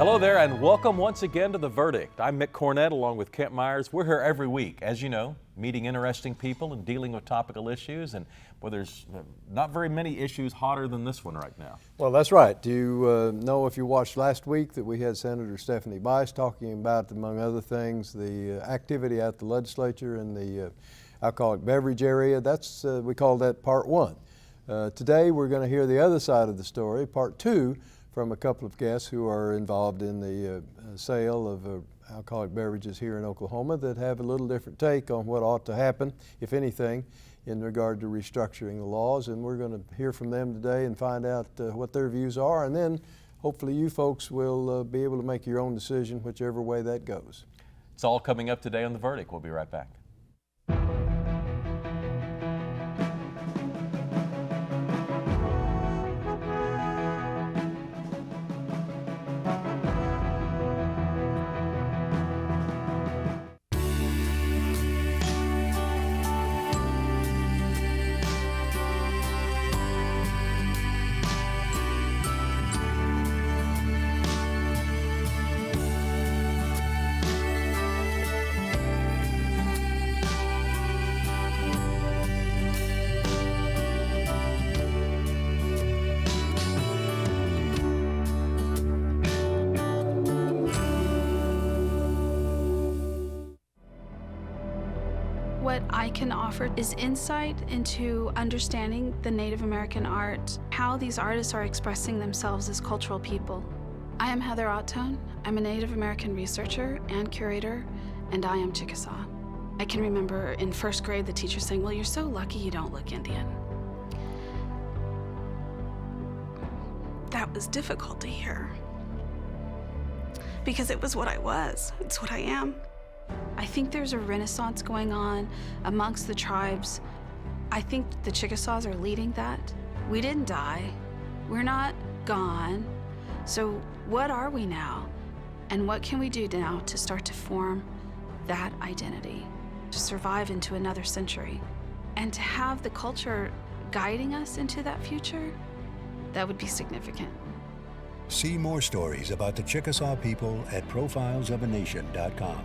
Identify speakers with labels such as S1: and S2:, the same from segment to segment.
S1: Hello there and welcome once again to The Verdict. I'm Mick Cornett along with Kent Myers. We're here every week, as you know, meeting interesting people and dealing with topical issues. And well, there's not very many issues hotter than this one right now.
S2: Well, that's right. Do you know, if you watched last week, that we had Senator Stephanie Bice talking about, among other things, the activity at the legislature in the alcoholic beverage area. That's we call that part one. Today we're going to hear the other side of the story, part two, from a couple of guests who are involved in the sale of alcoholic beverages here in Oklahoma that have a little different take on what ought to happen, if anything, in regard to restructuring the laws. And we're going to hear from them today and find out what their views are, and then hopefully you folks will be able to make your own decision whichever way that goes.
S1: It's all coming up today on The Verdict. We'll be right back.
S3: What I can offer is insight into understanding the Native American art, how these artists are expressing themselves as cultural people. I am Heather Ottone. I'm a Native American researcher and curator, and I am Chickasaw. I can remember in first grade the teacher saying, "Well, you're so lucky you don't look Indian." That was difficult to hear because it was what I was. It's what I am. I think there's a renaissance going on amongst the tribes. I think the Chickasaws are leading that. We didn't die. We're not gone. So what are we now? And what can we do now to start to form that identity, to survive into another century? And to have the culture guiding us into that future, that would be significant.
S4: See more stories about the Chickasaw people at profilesofanation.com.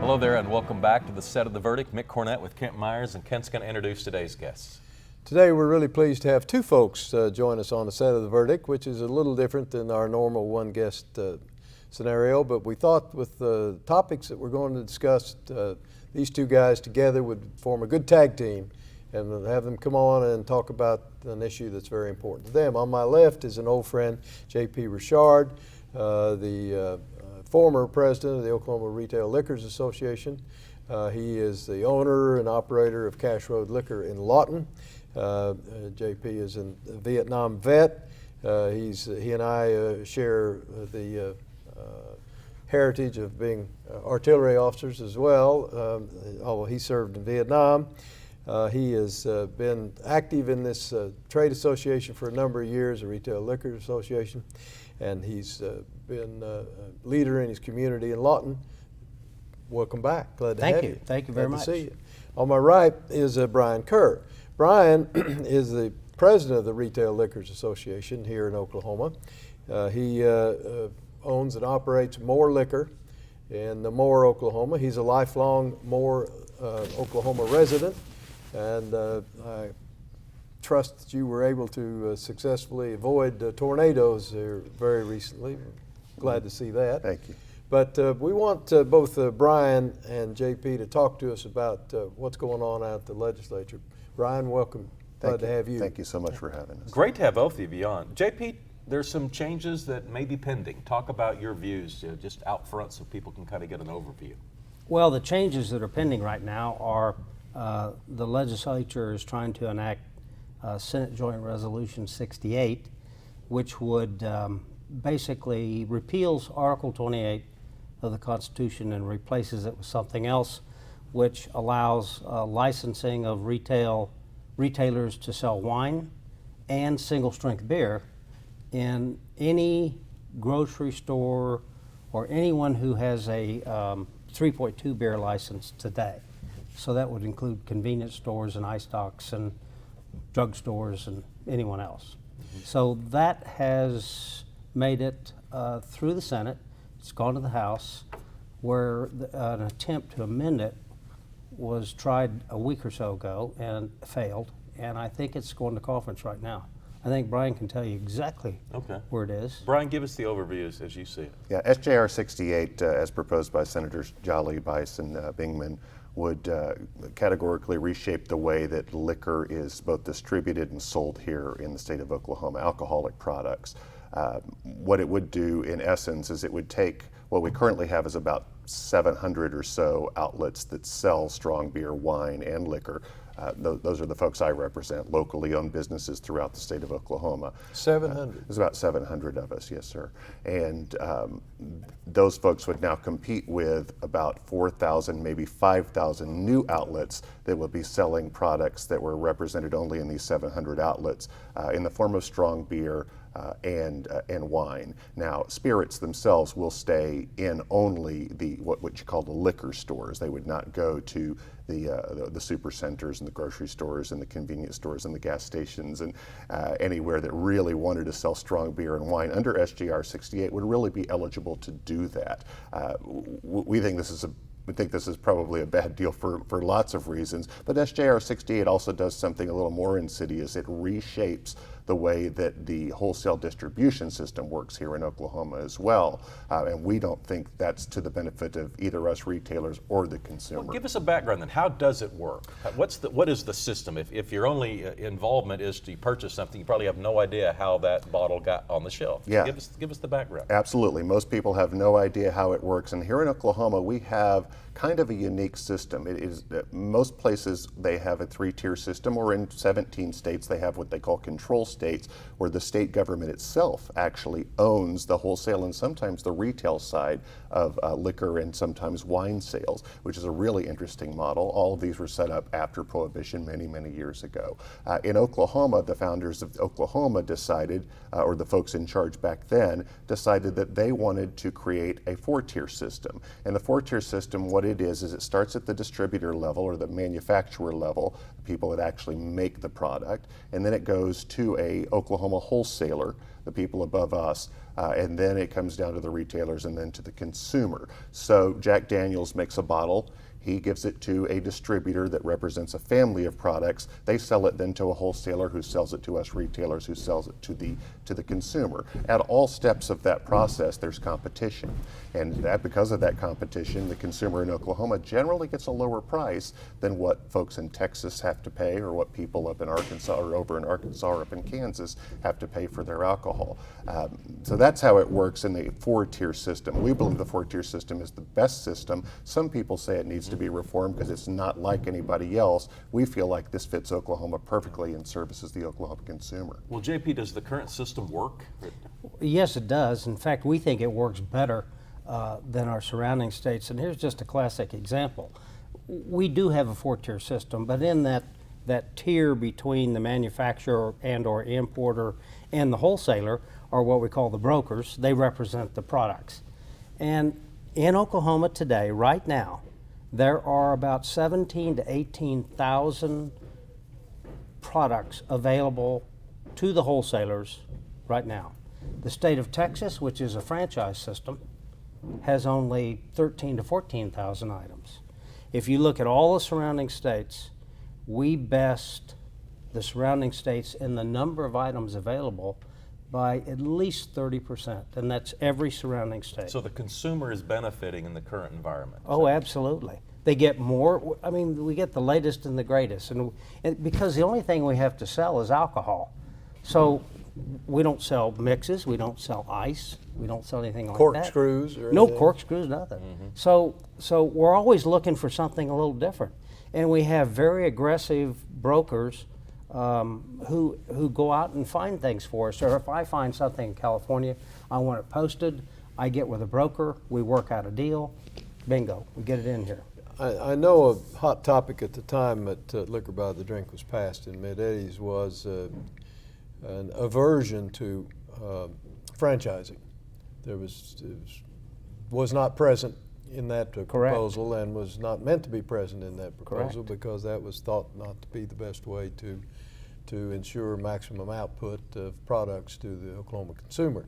S1: Hello there and welcome back to the set of The Verdict. Mick Cornett with Kent Myers, and Kent's going to introduce today's guests.
S2: Today we're really pleased to have two folks join us on the set of The Verdict, which is a little different than our normal one guest scenario, but we thought with the topics that we're going to discuss, these two guys together would form a good tag team and we'll have them come on and talk about an issue that's very important to them. On my left is an old friend, J.P. Richard, the former president of the Oklahoma Retail Liquor Association. He is the owner and operator of Cash Road Liquor in Lawton. JP is a Vietnam vet. He and I share the heritage of being artillery officers as well, although he served in Vietnam. He has been active in this trade association for a number of years, the Retail Liquor Association, and he's been a leader in his community in Lawton. Welcome back. Glad to have you.
S5: Thank you very much.
S2: Glad to see you. On my right is Brian Kerr. Brian is the president of the Retail Liquors Association here in Oklahoma. He owns and operates Moore Liquor in Moore, Oklahoma. He's a lifelong Moore, Oklahoma resident, and I trust that you were able to successfully avoid tornadoes here very recently. Glad to see that.
S6: Thank you.
S2: But we want both Brian and JP to talk to us about what's going on out at the legislature. Brian, welcome. Glad to have you.
S6: Thank you so much for having us.
S1: Great to have both of you on. JP, there's some changes that may be pending. Talk about your views just out front so people can kind of get an overview.
S5: Well, the changes that are pending right now are the legislature is trying to enact Senate Joint Resolution 68, which would basically repeals Article 28 of the Constitution and replaces it with something else, which allows licensing of retailers to sell wine and single strength beer in any grocery store or anyone who has a 3.2 beer license today. So that would include convenience stores and iStocks and drugstores and anyone else. So that has made it through the Senate. It's gone to the House, where an attempt to amend it was tried a week or so ago and failed. And I think it's going to conference right now. I think Brian can tell you exactly where it is.
S1: Brian, give us the overview as you see it.
S6: Yeah, SJR 68, as proposed by Senators Jolly, Bice, and Bingman, would categorically reshape the way that liquor is both distributed and sold here in the state of Oklahoma, alcoholic products. What it would do, in essence, is it would take what we currently have is about 700 or so outlets that sell strong beer, wine, and liquor. Those are the folks I represent, locally owned businesses throughout the state of Oklahoma.
S2: 700?
S6: There's about 700 of us, yes, sir. And those folks would now compete with about 4,000, maybe 5,000 new outlets that would be selling products that were represented only in these 700 outlets in the form of strong beer, and wine. Now, spirits themselves will stay in only the what you call the liquor stores. They would not go to the super centers and the grocery stores and the convenience stores and the gas stations and anywhere that really wanted to sell strong beer and wine under SGR 68 would really be eligible to do that. We think this is probably a bad deal for lots of reasons, but SJR 68 also does something a little more insidious. It reshapes the way that the wholesale distribution system works here in Oklahoma as well. And we don't think that's to the benefit of either us retailers or the consumer.
S1: Well, give us a background then. How does it work? What is the system? If your only involvement is to purchase something, you probably have no idea how that bottle got on the shelf.
S6: Yeah.
S1: Give us the background.
S6: Absolutely. Most people have no idea how it works. And here in Oklahoma, we have kind of a unique system. It is most places they have a 3-tier system, or in 17 states they have what they call control states, where the state government itself actually owns the wholesale and sometimes the retail side of liquor and sometimes wine sales, which is a really interesting model. All of these were set up after Prohibition many, many years ago. In Oklahoma, the founders of Oklahoma decided, or the folks in charge back then, decided that they wanted to create a 4-tier system. And the 4-tier system, what it is it starts at the distributor level or the manufacturer level, the people that actually make the product, and then it goes to a Oklahoma wholesaler, the people above us, and then it comes down to the retailers and then to the consumer. So Jack Daniel's makes a bottle. He gives it to a distributor that represents a family of products. They sell it then to a wholesaler who sells it to us retailers who sells it to the consumer. At all steps of that process, there's competition. And because of that competition, the consumer in Oklahoma generally gets a lower price than what folks in Texas have to pay or what people up in Arkansas or over in Arkansas or up in Kansas have to pay for their alcohol. So that's how it works in the 4-tier system. We believe the 4-tier system is the best system. Some people say it needs to be reformed because it's not like anybody else. We feel like this fits Oklahoma perfectly and services the Oklahoma consumer.
S1: Well, JP, does the current system work?
S5: Yes, it does. In fact, we think it works better than our surrounding states. And here's just a classic example. We do have a 4-tier system, but in that tier between the manufacturer and or importer and the wholesaler are what we call the brokers. They represent the products. And in Oklahoma today, right now, there are about 17,000 to 18,000 products available to the wholesalers right now. The state of Texas, which is a franchise system, has only 13,000 to 14,000 items. If you look at all the surrounding states, we best the surrounding states in the number of items available by at least 30%, and that's every surrounding state.
S1: So the consumer is benefiting in the current environment.
S5: Oh, absolutely. They get more. I mean, we get the latest and the greatest, and because the only thing we have to sell is alcohol. So we don't sell mixes, we don't sell ice, we don't sell anything like that.
S2: Corkscrews or
S5: No
S2: anything?
S5: corkscrews, nothing. So we're always looking for something a little different, and we have very aggressive brokers who go out and find things for us. Or if I find something in California, I want it posted, I get with a broker, we work out a deal, bingo, we get it in here.
S2: I know a hot topic at the time that Liquor by the Drink was passed in Mid-80s was an aversion to franchising. There was was not present in that
S5: Correct.
S2: proposal and was not meant to be present in that proposal
S5: Correct.
S2: because that was thought not to be the best way to ensure maximum output of products to the Oklahoma consumer.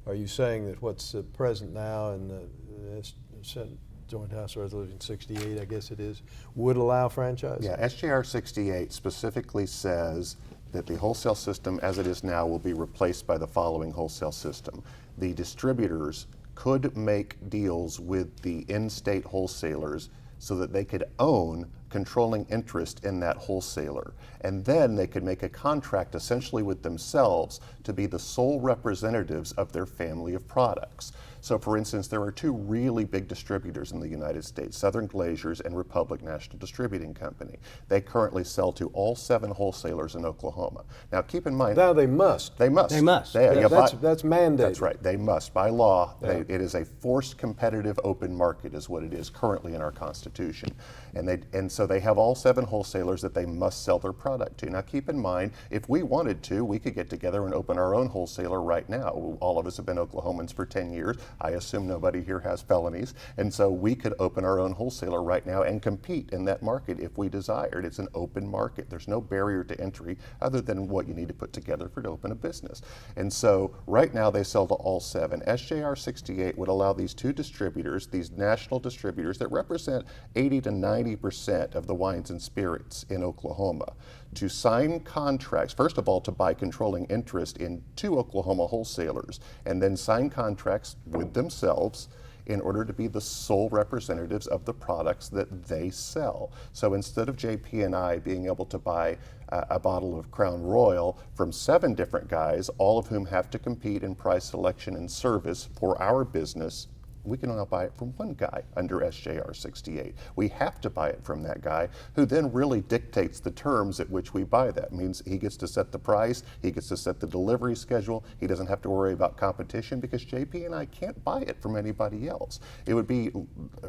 S2: Are you saying that what's present now in the Senate Joint House Resolution 68, I guess it is, would allow franchise?
S6: Yeah, SJR 68 specifically says that the wholesale system as it is now will be replaced by the following wholesale system. The distributors could make deals with the in-state wholesalers so that they could own controlling interest in that wholesaler. And then they could make a contract essentially with themselves to be the sole representatives of their family of products. So for instance, there are two really big distributors in the United States, Southern Glazers and Republic National Distributing Company. They currently sell to all 7 wholesalers in Oklahoma. Now keep in mind—
S2: Now they must.
S6: They must.
S5: They must.
S2: That's mandated.
S6: That's right, they must. By law,
S2: Yeah.
S6: it is a forced competitive open market is what it is currently in our Constitution. And so they have all 7 wholesalers that they must sell their product to. Now keep in mind, if we wanted to, we could get together and open our own wholesaler right now. All of us have been Oklahomans for 10 years. I assume nobody here has felonies. And so we could open our own wholesaler right now and compete in that market if we desired. It's an open market. There's no barrier to entry other than what you need to put together to open a business. And so right now they sell to all 7. SJR 68 would allow these 2 distributors, these national distributors that represent 80 to 90% of the wines and spirits in Oklahoma, to sign contracts, first of all, to buy controlling interest in 2 Oklahoma wholesalers, and then sign contracts with themselves in order to be the sole representatives of the products that they sell. So instead of JP and I being able to buy a bottle of Crown Royal from 7 different guys, all of whom have to compete in price, selection, and service for our business, we can now buy it from one guy under SJR 68. We have to buy it from that guy who then really dictates the terms at which we buy that. It means he gets to set the price, he gets to set the delivery schedule, he doesn't have to worry about competition because JP and I can't buy it from anybody else. It would be,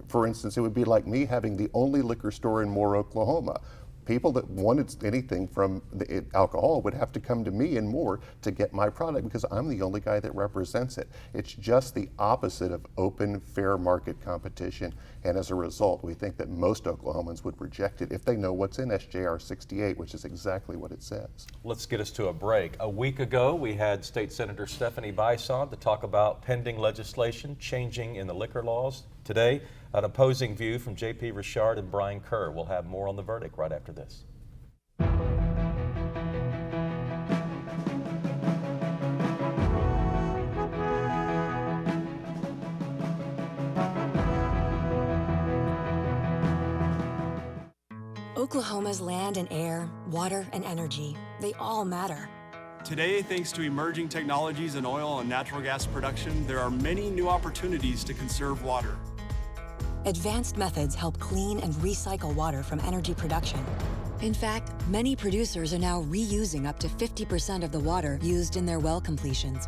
S6: for instance, it would be like me having the only liquor store in Moore, Oklahoma. People that wanted anything from the alcohol would have to come to me and Moore to get my product because I'm the only guy that represents it. It's just the opposite of open, fair market competition. And as a result, we think that most Oklahomans would reject it if they know what's in SJR 68, which is exactly what it says.
S1: Let's get us to a break. A week ago, we had State Senator Stephanie Bice on to talk about pending legislation changing in the liquor laws. Today, an opposing view from J.P. Richard and Brian Kerr. We'll have more on the verdict right after this.
S7: Oklahoma's land and air, water and energy, they all matter.
S8: Today, thanks to emerging technologies in oil and natural gas production, there are many new opportunities to conserve water.
S7: Advanced methods help clean and recycle water from energy production. In fact, many producers are now reusing up to 50% of the water used in their well completions.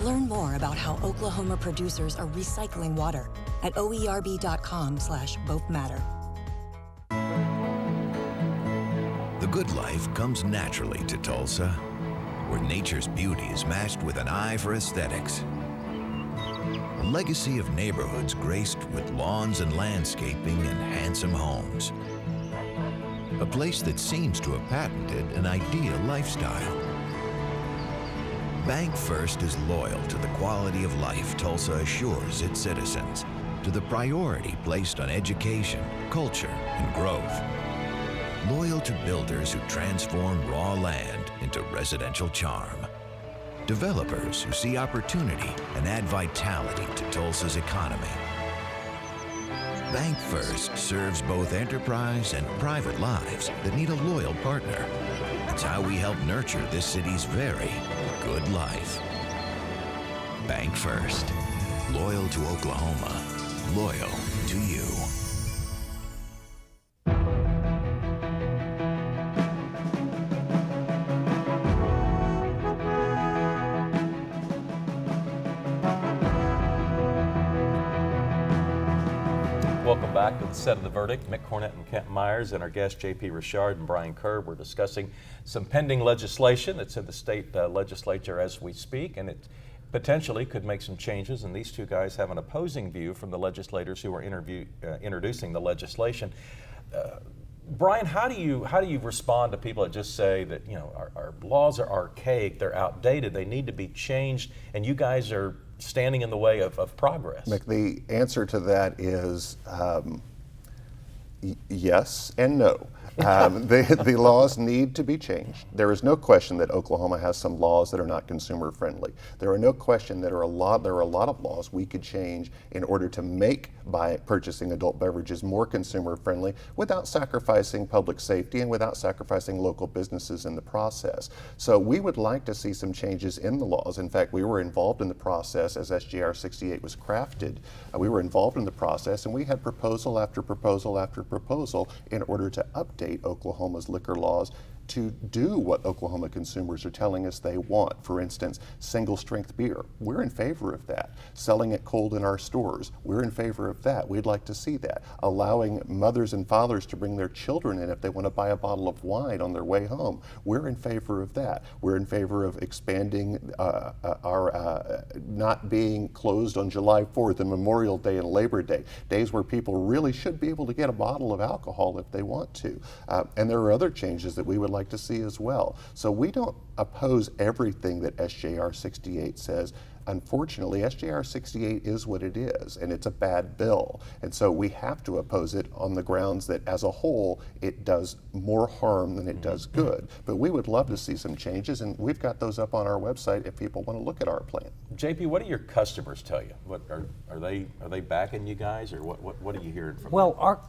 S7: Learn more about how Oklahoma producers are recycling water at oerb.com/bothmatter.
S9: The good life comes naturally to Tulsa, where nature's beauty is matched with an eye for aesthetics. A legacy of neighborhoods graced with lawns and landscaping and handsome homes. A place that seems to have patented an ideal lifestyle. Bank First is loyal to the quality of life Tulsa assures its citizens, to the priority placed on education, culture, and growth. Loyal to builders who transform raw land into residential charm. Developers who see opportunity and add vitality to Tulsa's economy. Bank First serves both enterprise and private lives that need a loyal partner. It's how we help nurture this city's very good life. Bank First. Loyal to Oklahoma. Loyal to you.
S1: Welcome back to the set of the verdict. Mick Cornett and Kent Myers and our guests J.P. Richard and Brian Kerr. We're discussing some pending legislation that's in the state legislature as we speak, and it potentially could make some changes, and these two guys have an opposing view from the legislators who are introducing the legislation. Brian, how do you respond to people that just say that, you know, our laws are archaic, they're outdated, they need to be changed, and you guys are standing in the way of progress?
S6: Mick, the answer to that is yes and no. The laws need to be changed. There is no question that Oklahoma has some laws that are not consumer friendly. There are no question that there are a lot of laws we could change in order to make purchasing adult beverages more consumer friendly without sacrificing public safety and without sacrificing local businesses in the process. So we would like to see some changes in the laws. In fact, we were involved in the process as SJR 68 was crafted. We were involved in the process, and we had proposal after proposal after proposal in order to update Oklahoma's liquor laws to do what Oklahoma consumers are telling us they want. For instance, single strength beer. We're in favor of that. Selling it cold in our stores. We're in favor of that. We'd like to see that. Allowing mothers and fathers to bring their children in if they want to buy a bottle of wine on their way home. We're in favor of that. We're in favor of expanding our not being closed on July 4th and Memorial Day and Labor Day, days where people really should be able to get a bottle of alcohol if they want to. And there are other changes that we would like to see as well. So we don't oppose everything that SJR 68 says. Unfortunately, SJR 68 is what it is, and it's a bad bill. And so we have to oppose it on the grounds that as a whole, it does more harm than it does good. But we would love to see some changes, and we've got those up on our website if people want to look at our plan.
S1: JP, what do your customers tell you? What are they backing you guys, or what are you hearing from them?
S5: Well,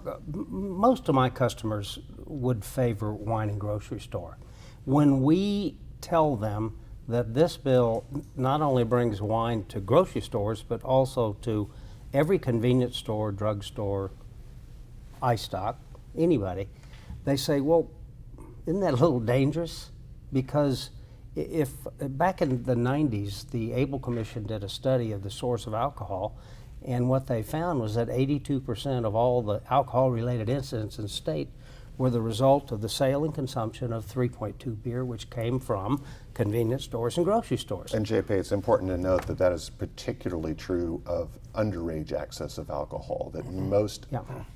S5: most of my customers would favor wine and grocery store. When we tell them that this bill not only brings wine to grocery stores, but also to every convenience store, drugstore, iStock, anybody, they say, well, isn't that a little dangerous? Because if back in the 90s, the Able Commission did a study of the source of alcohol, and what they found was that 82% of all the alcohol-related incidents in the state were the result of the sale and consumption of 3.2 beer, which came from convenience stores and grocery stores.
S6: And JP, it's important to note that that is particularly true of underage access of alcohol, that most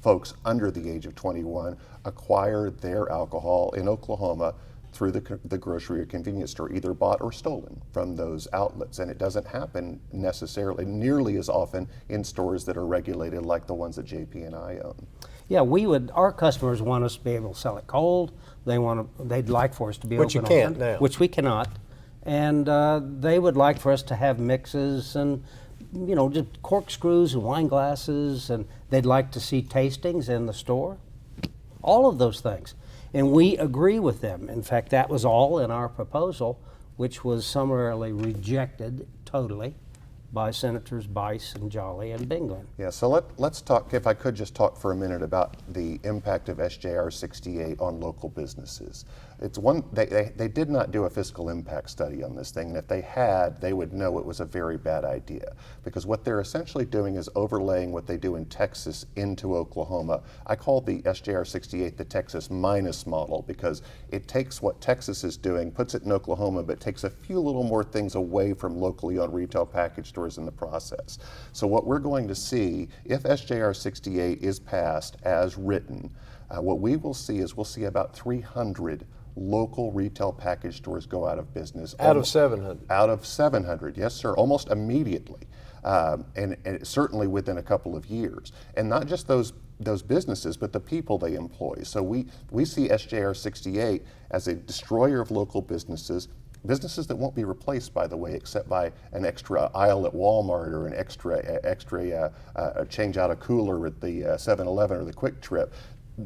S6: folks under the age of 21 acquire their alcohol in Oklahoma through the grocery or convenience store, either bought or stolen from those outlets. And it doesn't happen necessarily nearly as often in stores that are regulated like the ones that JP and I own.
S5: Yeah, our customers want us to be able to sell it cold. They'd like for us to be
S2: which
S5: open
S2: you can't
S5: on,
S2: now.
S5: Which we cannot. And they would like for us to have mixes and, you know, just corkscrews and wine glasses, and they'd like to see tastings in the store. All of those things. And we agree with them. In fact, that was all in our proposal, which was summarily rejected totally by Senators Bice and Jolly and Binglin.
S6: Yeah, so let's talk, if I could just talk for a minute about the impact of SJR 68 on local businesses. It's one, they did not do a fiscal impact study on this thing, and if they had, they would know it was a very bad idea, because what they're essentially doing is overlaying what they do in Texas into Oklahoma. I call the SJR 68 the Texas minus model, because it takes what Texas is doing, puts it in Oklahoma, but takes a few little more things away from locally owned retail package stores in the process. So what we're going to see, if SJR 68 is passed as written, what we will see is we'll see about 300 local retail package stores go out of business.
S2: Out of 700?
S6: Out of 700, yes sir, almost immediately, and certainly within a couple of years. And not just those businesses, but the people they employ. So we see SJR 68 as a destroyer of local businesses that won't be replaced, by the way, except by an extra aisle at Walmart or an extra change out a cooler at the 7-Eleven or the Quick Trip.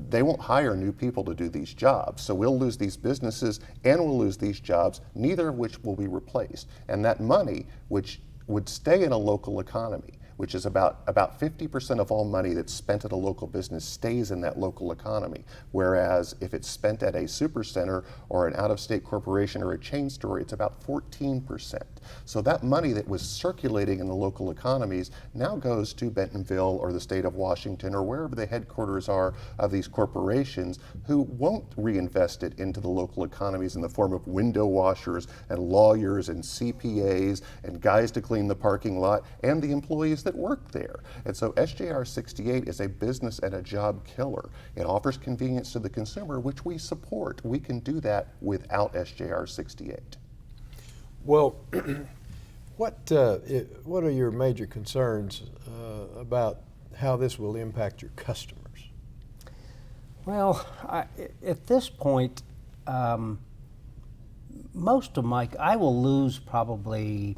S6: They won't hire new people to do these jobs. So we'll lose these businesses and we'll lose these jobs, neither of which will be replaced. And that money, which would stay in a local economy, which is about 50% of all money that's spent at a local business stays in that local economy. Whereas if it's spent at a supercenter or an out-of-state corporation or a chain store, it's about 14%. So that money that was circulating in the local economies now goes to Bentonville or the state of Washington or wherever the headquarters are of these corporations, who won't reinvest it into the local economies in the form of window washers and lawyers and CPAs and guys to clean the parking lot and the employees that work there. And so SJR 68 is a business and a job killer. It offers convenience to the consumer, which we support. We can do that without SJR 68.
S2: Well, what are your major concerns about how this will impact your customers?
S5: Well, at this point, most of I will lose probably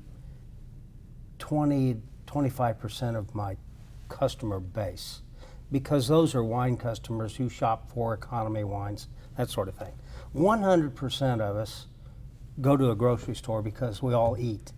S5: 25% of my customer base, because those are wine customers who shop for economy wines, that sort of thing. 100% of us go to a grocery store because we all eat.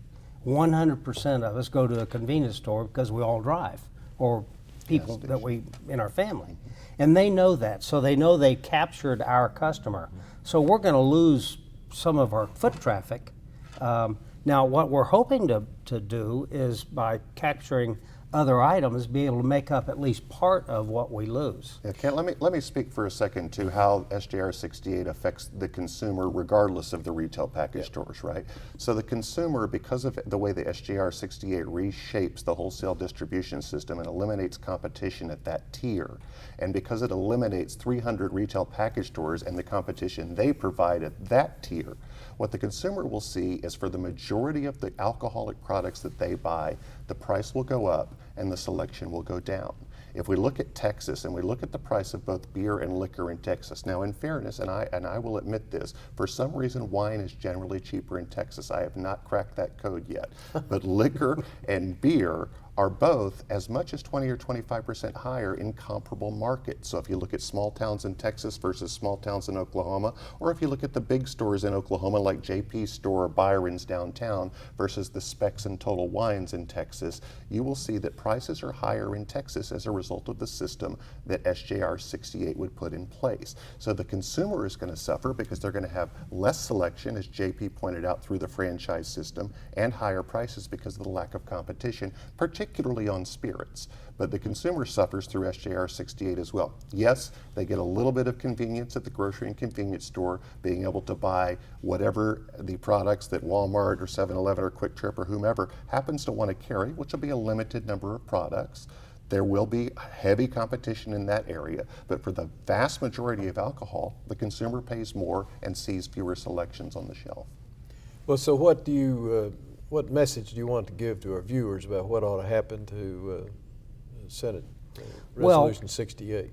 S5: 100% of us go to a convenience store because we all drive, or people that we in our family. And they know that, so they know they captured our customer. So we're going to lose some of our foot traffic. Now, what we're hoping to do is, by capturing other items, be able to make up at least part of what we lose.
S6: Yeah, Kent, let me speak for a second to how SJR 68 affects the consumer regardless of the retail package stores, right? So the consumer, because of the way the SJR 68 reshapes the wholesale distribution system and eliminates competition at that tier, and because it eliminates 300 retail package stores and the competition they provide at that tier, what the consumer will see is, for the majority of the alcoholic products that they buy, the price will go up and the selection will go down. If we look at Texas and we look at the price of both beer and liquor in Texas, now in fairness, and I will admit this, for some reason wine is generally cheaper in Texas. I have not cracked that code yet. But liquor and beer are both as much as 20 or 25% higher in comparable markets. So if you look at small towns in Texas versus small towns in Oklahoma, or if you look at the big stores in Oklahoma like JP's store or Byron's downtown versus the Specs and Total Wines in Texas, you will see that prices are higher in Texas as a result of the system that SJR 68 would put in place. So the consumer is going to suffer because they're going to have less selection, as JP pointed out, through the franchise system, and higher prices because of the lack of competition, particularly on spirits. But the consumer suffers through SJR 68 as well. Yes, they get a little bit of convenience at the grocery and convenience store, being able to buy whatever the products that Walmart or 7-Eleven or Quick Trip or whomever happens to want to carry, which will be a limited number of products. There will be heavy competition in that area, but for the vast majority of alcohol, the consumer pays more and sees fewer selections on the shelf.
S2: Well, so what message do you want to give to our viewers about what ought to happen to Senate Resolution 68?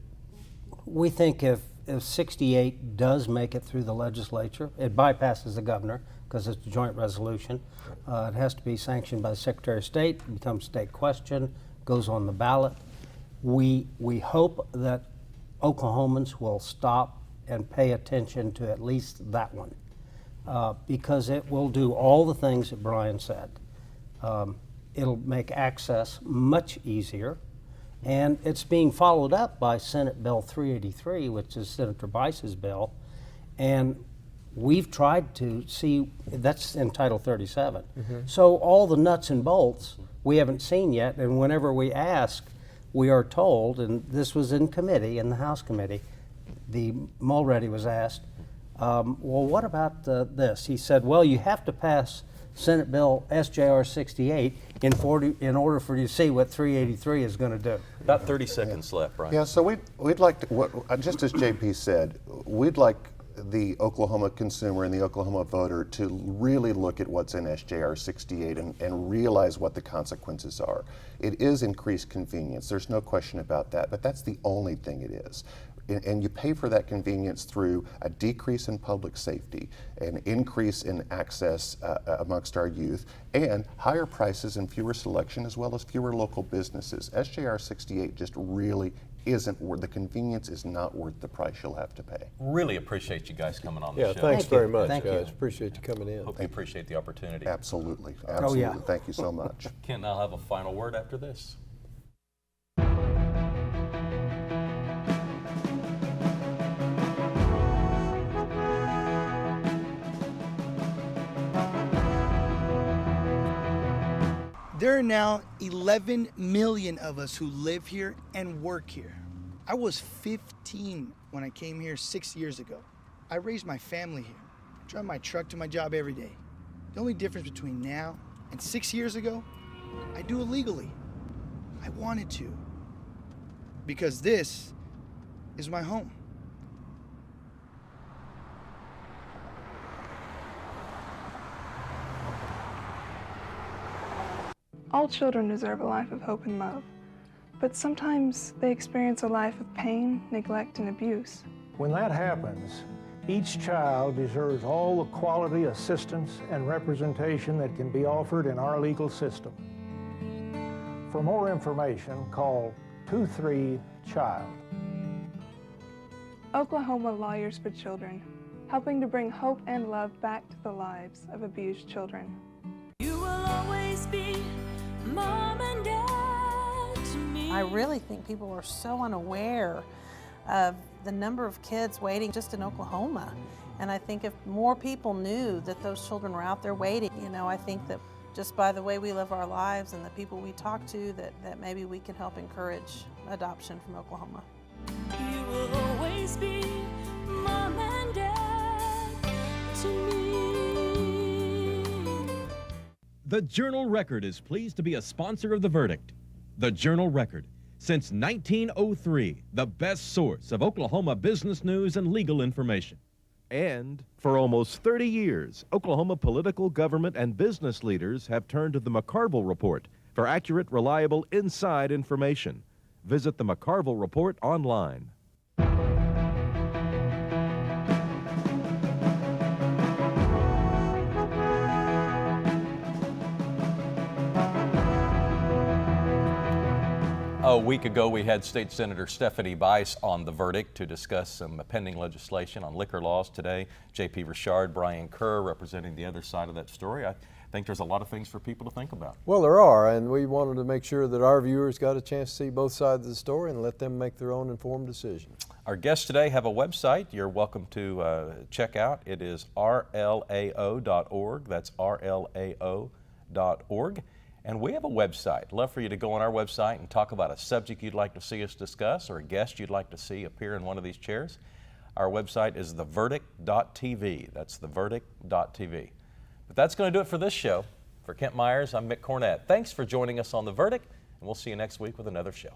S5: We think if 68 does make it through the legislature, it bypasses the governor because it's a joint resolution. It has to be sanctioned by the Secretary of State, it becomes a state question, goes on the ballot. We hope that Oklahomans will stop and pay attention to at least that one. Because it will do all the things that Brian said. It'll make access much easier, and it's being followed up by Senate Bill 383, which is Senator Bice's bill, and we've tried to see, that's in Title 37. So all the nuts and bolts we haven't seen yet, and whenever we ask, we are told, and this was in committee, in the House committee, the Mulready was asked, well, what about this? He said, well, you have to pass Senate Bill SJR 68 in order for you to see what 383 is going to do.
S1: About 30 seconds left, Brian.
S6: Yeah, so we'd like to, just as JP said, we'd like the Oklahoma consumer and the Oklahoma voter to really look at what's in SJR 68 and realize what the consequences are. It is increased convenience, there's no question about that, but that's the only thing it is. And you pay for that convenience through a decrease in public safety, an increase in access amongst our youth, and higher prices and fewer selection, as well as fewer local businesses. SJR 68 just really isn't worth, the convenience is not worth the price you'll have to pay.
S1: Really appreciate you guys coming on the
S2: Yeah,
S1: show.
S2: thanks very much,
S5: Thank
S2: guys.
S5: you.
S2: Appreciate you coming in.
S1: Hope you appreciate the opportunity.
S6: Absolutely, absolutely.
S5: yeah.
S6: Thank you so much.
S1: Kent and I'll have a final word after this.
S10: There are now 11 million of us who live here and work here. I was 15 when I came here 6 years ago. I raised my family here. I drive my truck to my job every day. The only difference between now and 6 years ago, I do it legally. I wanted to. Because this is my home.
S11: All children deserve a life of hope and love, but sometimes they experience a life of pain, neglect, and abuse.
S12: When that happens, each child deserves all the quality assistance and representation that can be offered in our legal system. For more information, call 23-CHILD.
S11: Oklahoma Lawyers for Children, helping to bring hope and love back to the lives of abused children.
S13: You will always be Mom and Dad to me.
S14: I really think people are so unaware of the number of kids waiting just in Oklahoma. And I think if more people knew that those children were out there waiting, I think that just by the way we live our lives and the people we talk to, that maybe we can help encourage adoption from Oklahoma.
S13: You will always be Mom and Dad to me.
S15: The Journal-Record is pleased to be a sponsor of The Verdict. The Journal-Record, since 1903, the best source of Oklahoma business news and legal information. And for almost 30 years, Oklahoma political, government, and business leaders have turned to the McCarville Report for accurate, reliable, inside information. Visit the McCarville Report online.
S1: A week ago, we had State Senator Stephanie Bice on The Verdict to discuss some pending legislation on liquor laws. Today, J.P. Richard, Brian Kerr representing the other side of that story. I think there's a lot of things for people to think about.
S2: Well, there are, and we wanted to make sure that our viewers got a chance to see both sides of the story and let them make their own informed decision.
S1: Our guests today have a website you're welcome to check out. It is rlao.org. That's rlao.org. And we have a website. Love for you to go on our website and talk about a subject you'd like to see us discuss or a guest you'd like to see appear in one of these chairs. Our website is theverdict.tv. That's theverdict.tv. But that's going to do it for this show. For Kent Myers, I'm Mick Cornett. Thanks for joining us on The Verdict, and we'll see you next week with another show.